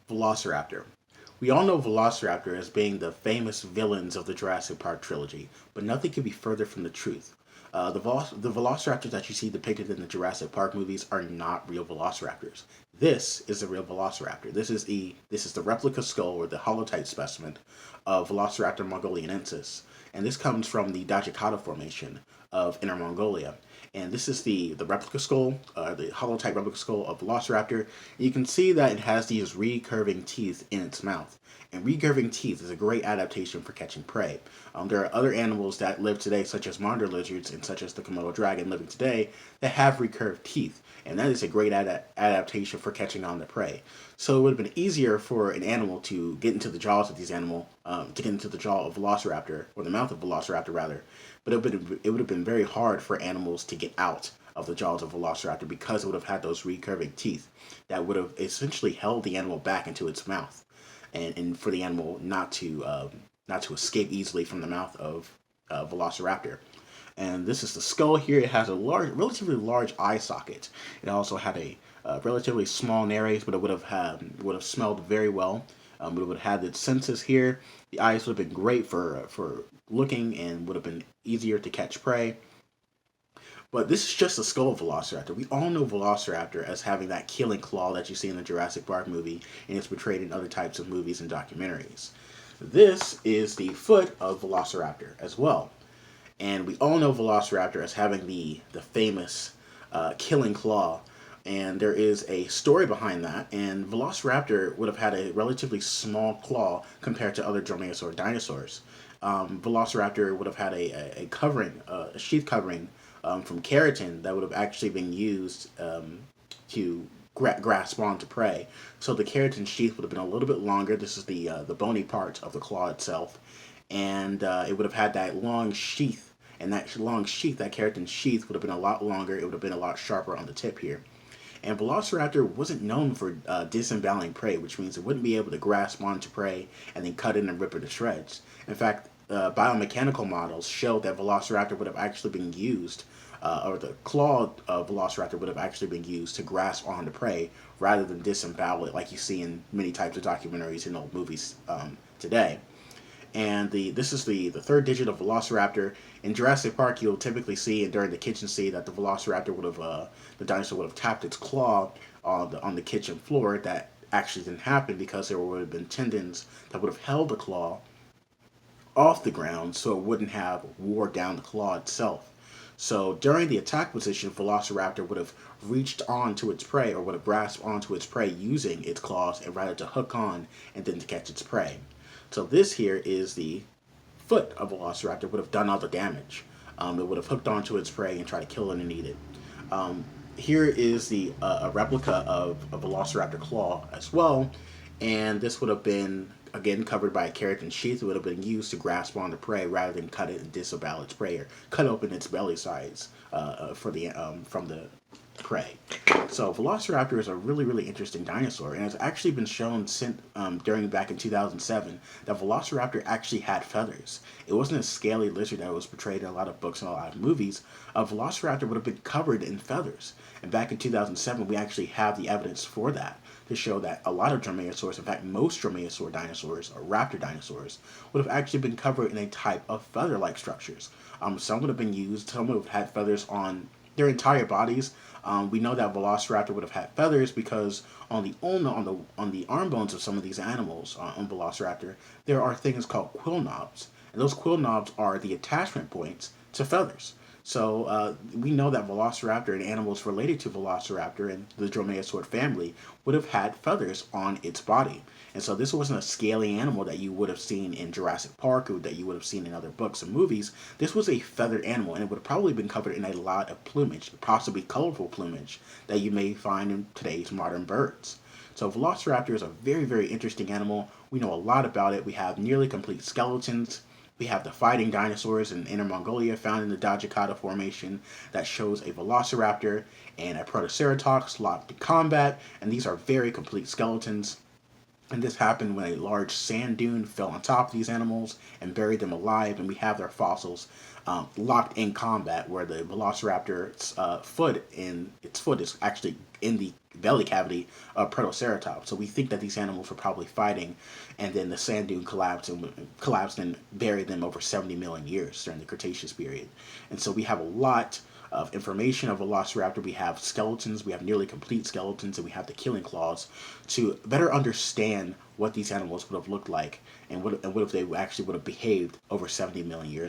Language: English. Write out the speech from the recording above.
Velociraptor. We all know Velociraptor as being the famous villains of the Jurassic Park trilogy, but nothing could be further from the truth. The Velociraptors that you see depicted in the Jurassic Park movies are not real Velociraptors. This is the real Velociraptor. This is the replica skull or the holotype specimen of Velociraptor mongolianensis, and this comes from the Dajikata Formation of Inner Mongolia. And this is the replica skull, the holotype replica skull of Velociraptor. You can see that it has these recurving teeth in its mouth. And recurving teeth is a great adaptation for catching prey. There are other animals that live today, such as monitor lizards and such as the Komodo dragon living today, that have recurved teeth. And that is a great adaptation for catching on the prey. So it would have been easier for an animal to get into the jaws of these animals, to get into the jaw of Velociraptor, or the mouth of Velociraptor rather, but it would have been very hard for animals to get out of the jaws of Velociraptor because it would have had those recurving teeth that would have essentially held the animal back into its mouth, and for the animal not to escape easily from the mouth of Velociraptor. And this is the skull here. It has a relatively large eye socket. It also had a relatively small nares, but it would have smelled very well. It would have had its senses here. The eyes would have been great for looking and would have been easier to catch prey. But this is just the skull of Velociraptor. We all know Velociraptor as having that killing claw that you see in the Jurassic Park movie, and it's portrayed in other types of movies and documentaries. This is the foot of Velociraptor as well. And we all know Velociraptor as having the famous killing claw. And there is a story behind that. And Velociraptor would have had a relatively small claw compared to other dromaeosaur dinosaurs. Velociraptor would have had a covering, a sheath covering from keratin that would have actually been used to grasp onto prey. So the keratin sheath would have been a little bit longer. This is the bony part of the claw itself, and it would have had that long sheath. And that long sheath, that keratin sheath, would have been a lot longer. It would have been a lot sharper on the tip here. And Velociraptor wasn't known for disemboweling prey, which means it wouldn't be able to grasp onto prey and then cut it and rip it to shreds. In fact, biomechanical models show that Velociraptor would have actually been used, or the claw of Velociraptor would have actually been used to grasp onto prey rather than disembowel it like you see in many types of documentaries and old movies today. And this is the third digit of Velociraptor. In Jurassic Park, you'll typically see and during the kitchen scene that the Velociraptor would have the dinosaur would have tapped its claw on the kitchen floor. That actually didn't happen because there would have been tendons that would have held the claw off the ground so it wouldn't have wore down the claw itself. So during the attack position, Velociraptor would have reached onto its prey or would have grasped onto its prey using its claws and rather to hook on and then to catch its prey. So this here is the foot of Velociraptor would have done all the damage. It would have hooked onto its prey and tried to kill it and eat it. Here is the a replica of a Velociraptor claw as well, and this would have been again covered by a keratin sheath. It would have been used to grasp on the prey rather than cut it and disembowel its prey or cut open its belly sides for the from the prey. So Velociraptor is a really interesting dinosaur, and it's actually been shown since during back in 2007 that Velociraptor actually had feathers. It wasn't a scaly lizard that was portrayed in a lot of books and a lot of movies. A Velociraptor would have been covered in feathers, and back in 2007 we actually have the evidence for that to show that a lot of dromaeosaurs, in fact most dromaeosaur dinosaurs or raptor dinosaurs, would have actually been covered in a type of feather-like structures. Some would have been used. Some would have had feathers on their entire bodies. We know that Velociraptor would have had feathers because on the arm bones of some of these animals on Velociraptor, there are things called quill knobs, and those quill knobs are the attachment points to feathers. So we know that Velociraptor and animals related to Velociraptor and the Dromaeosaur family would have had feathers on its body. And so this wasn't a scaly animal that you would have seen in Jurassic Park or that you would have seen in other books and movies. This was a feathered animal, and it would have probably been covered in a lot of plumage, possibly colorful plumage, that you may find in today's modern birds. So Velociraptor is a very interesting animal. We know a lot about it. We have nearly complete skeletons. We have the fighting dinosaurs in Inner Mongolia found in the Dajikata Formation that shows a Velociraptor and a Protoceratops locked in combat, and these are very complete skeletons. And this happened when a large sand dune fell on top of these animals and buried them alive, and we have their fossils locked in combat, where the Velociraptor's foot is actually in the belly cavity of Protoceratops. So we think that these animals were probably fighting, and then the sand dune collapsed and buried them over 70 million years during the Cretaceous period. And so we have a lot of information of Velociraptor. We have skeletons, we have nearly complete skeletons, and we have the killing claws to better understand what these animals would have looked like and what if they actually would have behaved over 70 million years